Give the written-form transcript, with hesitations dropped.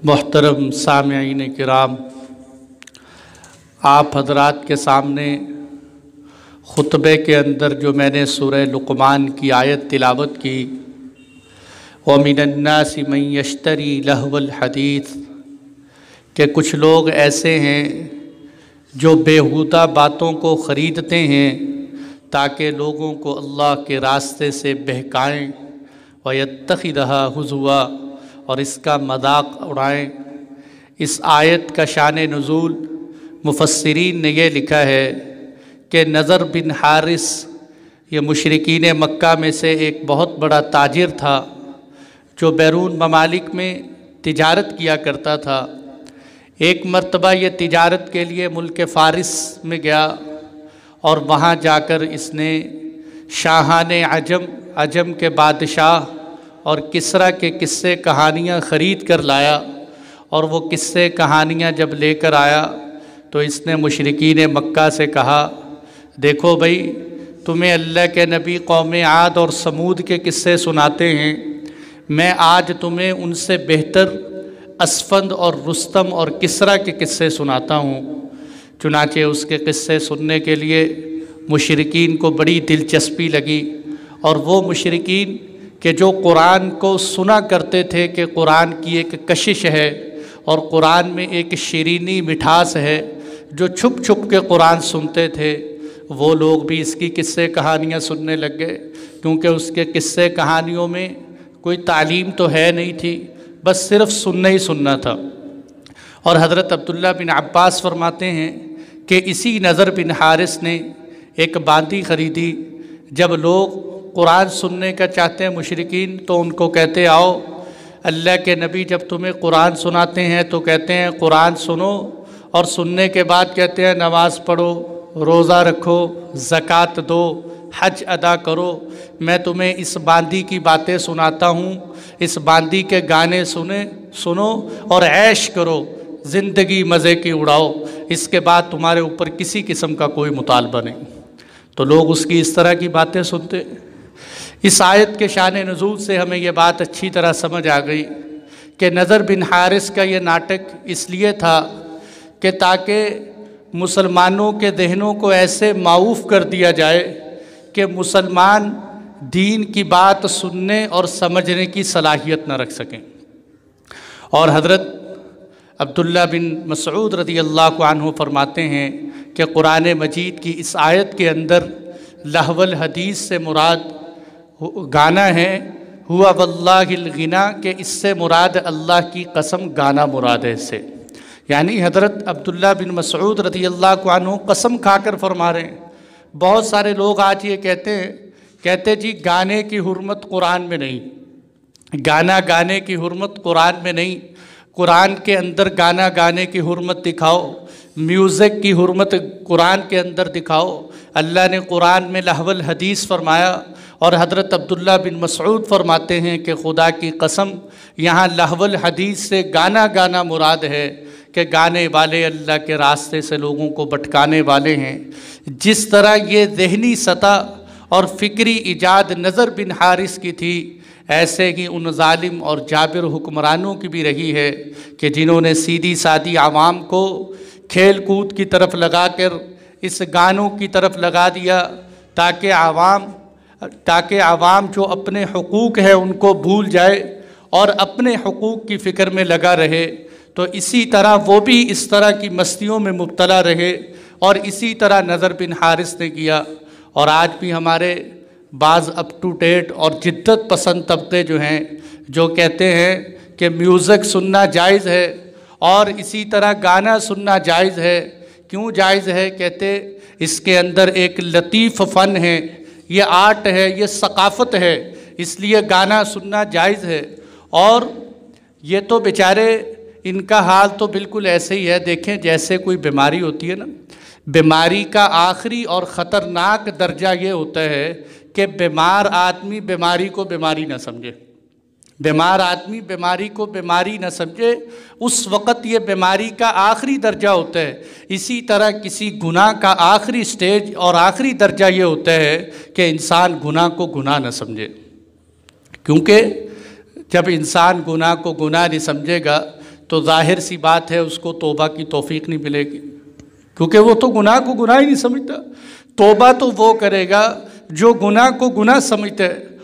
محترم سامعین کرام، آپ حضرات کے سامنے خطبے کے اندر جو میں نے سورہ لقمان کی آیت تلاوت کی، وَمِنَ النَّاسِ مَن يَشْتَرِي لَهْوَ الْحَدِيثِ، کہ کچھ لوگ ایسے ہیں جو بیہودہ باتوں کو خریدتے ہیں تاکہ لوگوں کو اللہ کے راستے سے بہکائیں، وَيَتَّخِذَهَا هُزُوًا، اور اس کا مذاق اڑائیں۔ اس آیت کا شان نزول مفسرین نے یہ لکھا ہے کہ نضر بن حارث یہ مشرکین مکہ میں سے ایک بہت بڑا تاجر تھا جو بیرون ممالک میں تجارت کیا کرتا تھا۔ ایک مرتبہ یہ تجارت کے لیے ملک فارس میں گیا اور وہاں جا کر اس نے شاہان عجم کے بادشاہ اور کسریٰ کے قصے کہانیاں خرید کر لایا، اور وہ قصے کہانیاں جب لے کر آیا تو اس نے مشرکین مکہ سے کہا، دیکھو بھائی، تمہیں اللہ کے نبی قوم عاد اور سمود کے قصے سناتے ہیں، میں آج تمہیں ان سے بہتر اسفند اور رستم اور کسریٰ کے قصے سناتا ہوں۔ چنانچہ اس کے قصے سننے کے لیے مشرکین کو بڑی دلچسپی لگی، اور وہ مشرکین کہ جو قرآن کو سنا کرتے تھے کہ قرآن کی ایک کشش ہے اور قرآن میں ایک شیرینی مٹھاس ہے، جو چھپ چھپ کے قرآن سنتے تھے، وہ لوگ بھی اس کی قصے کہانیاں سننے لگ گئے، کیونکہ اس کے قصے کہانیوں میں کوئی تعلیم تو ہے نہیں تھی، بس صرف سننا ہی سننا تھا۔ اور حضرت عبداللہ بن عباس فرماتے ہیں کہ اسی نضر بن حارث نے ایک باندی خریدی۔ جب لوگ قرآن سننے کا چاہتے ہیں مشرکین تو ان کو کہتے، آؤ اللہ کے نبی جب تمہیں قرآن سناتے ہیں تو کہتے ہیں قرآن سنو، اور سننے کے بعد کہتے ہیں نماز پڑھو، روزہ رکھو، زکوٰۃ دو، حج ادا کرو۔ میں تمہیں اس باندی کی باتیں سناتا ہوں، اس باندی کے گانے سنو اور عیش کرو، زندگی مزے کی اڑاؤ، اس کے بعد تمہارے اوپر کسی قسم کا کوئی مطالبہ نہیں۔ تو لوگ اس کی اس طرح کی باتیں سنتے۔ اس آیت کے شان نزول سے ہمیں یہ بات اچھی طرح سمجھ آ گئی کہ نضر بن حارث کا یہ ناٹک اس لیے تھا کہ تاکہ مسلمانوں کے ذہنوں کو ایسے معوف کر دیا جائے کہ مسلمان دین کی بات سننے اور سمجھنے کی صلاحیت نہ رکھ سکیں۔ اور حضرت عبداللہ بن مسعود رضی اللہ عنہ فرماتے ہیں کہ قرآن مجید کی اس آیت کے اندر لہو الحدیث سے مراد گانا ہے، ہوا واللہ الغنا، کہ اس سے مراد اللہ کی قسم گانا مراد ہے اس سے۔ یعنی حضرت عبداللہ بن مسعود رضی اللہ عنہ قسم کھا کر فرما رہے ہیں۔ بہت سارے لوگ آج یہ کہتے جی گانے کی حرمت قرآن میں نہیں، گانا گانے کی حرمت قرآن میں نہیں، قرآن کے اندر گانا گانے کی حرمت دکھاؤ، میوزک کی حرمت قرآن کے اندر دکھاؤ۔ اللہ نے قرآن میں لہو الحدیث فرمایا، اور حضرت عبداللہ بن مسعود فرماتے ہیں کہ خدا کی قسم یہاں لہو الحدیث سے گانا مراد ہے کہ گانے والے اللہ کے راستے سے لوگوں کو بھٹکانے والے ہیں۔ جس طرح یہ ذہنی سطح اور فکری ایجاد نضر بن حارث کی تھی، ایسے ہی ان ظالم اور جابر حکمرانوں کی بھی رہی ہے کہ جنہوں نے سیدھی سادی عوام کو کھیل کود کی طرف لگا کر اس گانوں کی طرف لگا دیا تاکہ عوام جو اپنے حقوق ہے ان کو بھول جائے اور اپنے حقوق کی فکر میں لگا رہے، تو اسی طرح وہ بھی اس طرح کی مستیوں میں مبتلا رہے، اور اسی طرح نضر بن حارث نے کیا۔ اور آج بھی ہمارے بعض اپ ٹو ڈیٹ اور جدت پسند طبقے جو ہیں، جو کہتے ہیں کہ میوزک سننا جائز ہے اور اسی طرح گانا سننا جائز ہے۔ کیوں جائز ہے؟ کہتے اس کے اندر ایک لطیف فن ہے، یہ آرٹ ہے، یہ ثقافت ہے، اس لیے گانا سننا جائز ہے۔ اور یہ تو بیچارے ان کا حال تو بالکل ایسے ہی ہے، دیکھیں جیسے کوئی بیماری ہوتی ہے نا، بیماری کا آخری اور خطرناک درجہ یہ ہوتا ہے کہ بیمار آدمی بیماری کو بیماری نہ سمجھے، بیمار آدمی بیماری کو بیماری نہ سمجھے، اس وقت یہ بیماری کا آخری درجہ ہوتا ہے۔ اسی طرح کسی گناہ کا آخری سٹیج اور آخری درجہ یہ ہوتا ہے کہ انسان گناہ کو گناہ نہ سمجھے، کیونکہ جب انسان گناہ کو گناہ نہیں سمجھے گا تو ظاہر سی بات ہے اس کو توبہ کی توفیق نہیں ملے گی، کیونکہ وہ تو گناہ کو گناہ ہی نہیں سمجھتا۔ توبہ تو وہ کرے گا جو گناہ کو گناہ سمجھتا ہے۔